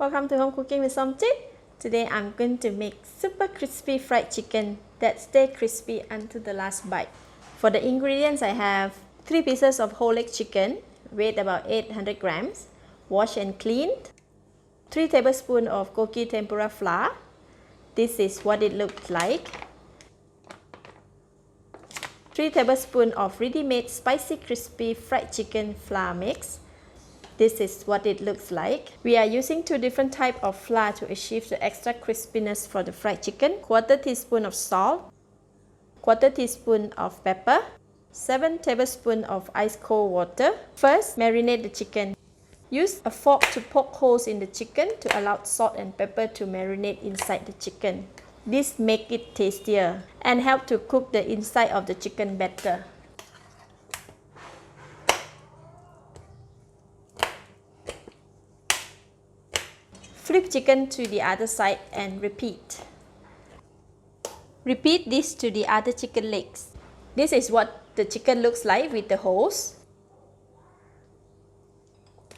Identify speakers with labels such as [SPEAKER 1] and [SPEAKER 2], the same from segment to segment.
[SPEAKER 1] Welcome to Home Cooking with Somchik. Today I'm going to make super crispy fried chicken that stay crispy until the last bite. For the ingredients, I have 3 pieces of whole leg chicken, weighed about 800 grams, washed and cleaned, 3 tablespoons of Koki tempura flour. This is what it looks like. 3 tablespoons of ready-made spicy crispy fried chicken flour mix. This is what it looks like. We are using 2 different types of flour to achieve the extra crispiness for the fried chicken. 1/4 teaspoon of salt, 1/4 teaspoon of pepper, 7 tablespoons of ice cold water. First, marinate the chicken. Use a fork to poke holes in the chicken to allow salt and pepper to marinate inside the chicken. This makes it tastier and help to cook the inside of the chicken better. Flip chicken to the other side and repeat. Repeat this to the other chicken legs. This is what the chicken looks like with the holes.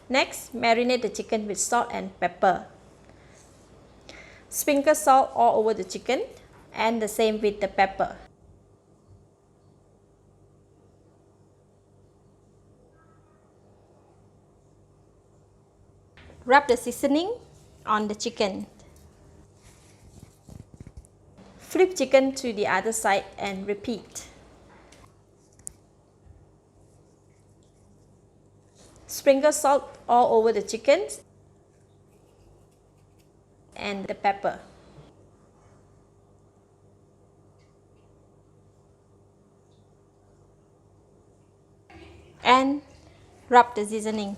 [SPEAKER 1] Next, marinate the chicken with salt and pepper. Sprinkle salt all over the chicken and the same with the pepper. Rub the seasoning on the chicken. Flip chicken to the other side and repeat. Sprinkle salt all over the chicken and the pepper. And rub the seasoning.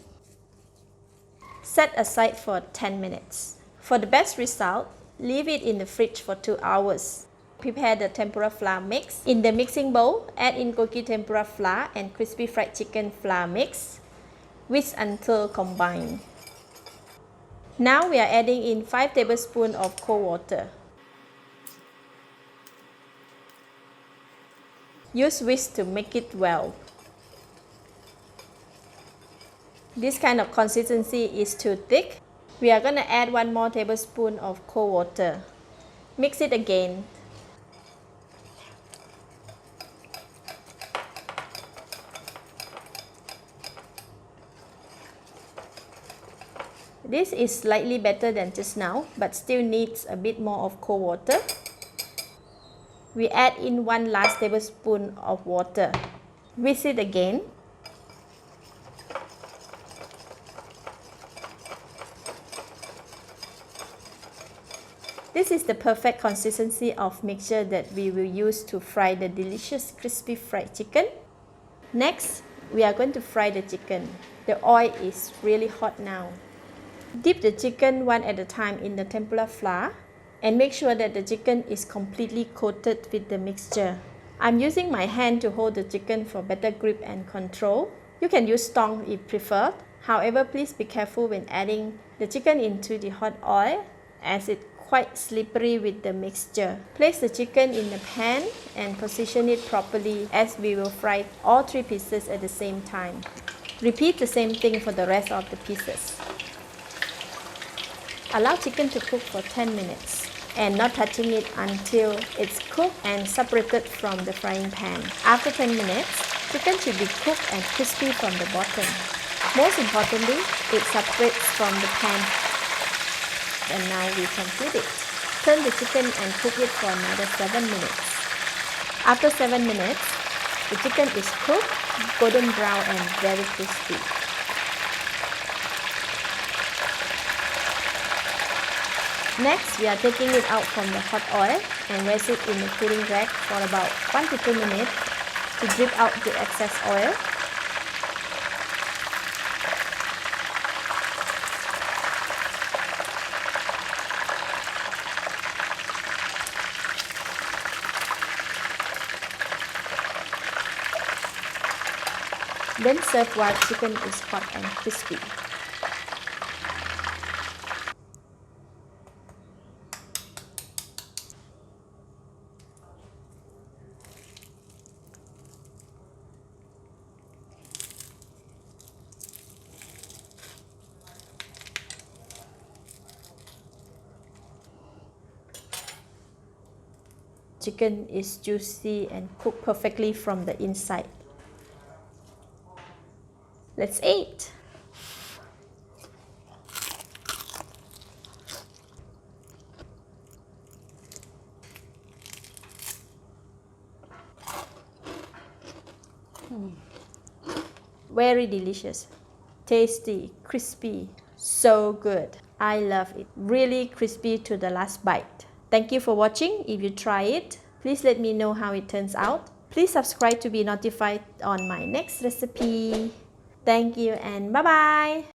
[SPEAKER 1] Set aside for 10 minutes. For the best result, leave it in the fridge for 2 hours. Prepare the tempura flour mix. In the mixing bowl, add in Koki tempura flour and crispy fried chicken flour mix. Whisk until combined. Now we are adding in 5 tablespoons of cold water. Use whisk to make it well. This kind of consistency is too thick. We are going to add 1 more tablespoon of cold water. Mix it again. This is slightly better than just now, but still needs a bit more of cold water. We add in 1 last tablespoon of water. Whisk it again. This is the perfect consistency of mixture that we will use to fry the delicious crispy fried chicken. Next, we are going to fry the chicken. The oil is really hot now. Dip the chicken one at a time in the tempura flour and make sure that the chicken is completely coated with the mixture. I'm using my hand to hold the chicken for better grip and control. You can use tongs if preferred. However, please be careful when adding the chicken into the hot oil as it's quite slippery with the mixture. Place the chicken in the pan and position it properly as we will fry all 3 pieces at the same time. Repeat the same thing for the rest of the pieces. Allow chicken to cook for 10 minutes and not touching it until it's cooked and separated from the frying pan. After 10 minutes, chicken should be cooked and crispy from the bottom. Most importantly, it separates from the pan. And now we can flip it. Turn the chicken and cook it for another 7 minutes. After 7 minutes, the chicken is cooked, golden brown and very crispy. Next, we are taking it out from the hot oil and rest it in the cooling rack for about 1 to 2 minutes to drip out the excess oil. Then serve while chicken is hot and crispy. Chicken is juicy and cooked perfectly from the inside. Let's eat. Very delicious, tasty, crispy, so good. I love it. Really crispy to the last bite. Thank you for watching. If you try it, please let me know how it turns out. Please subscribe to be notified on my next recipe. Thank you and bye-bye.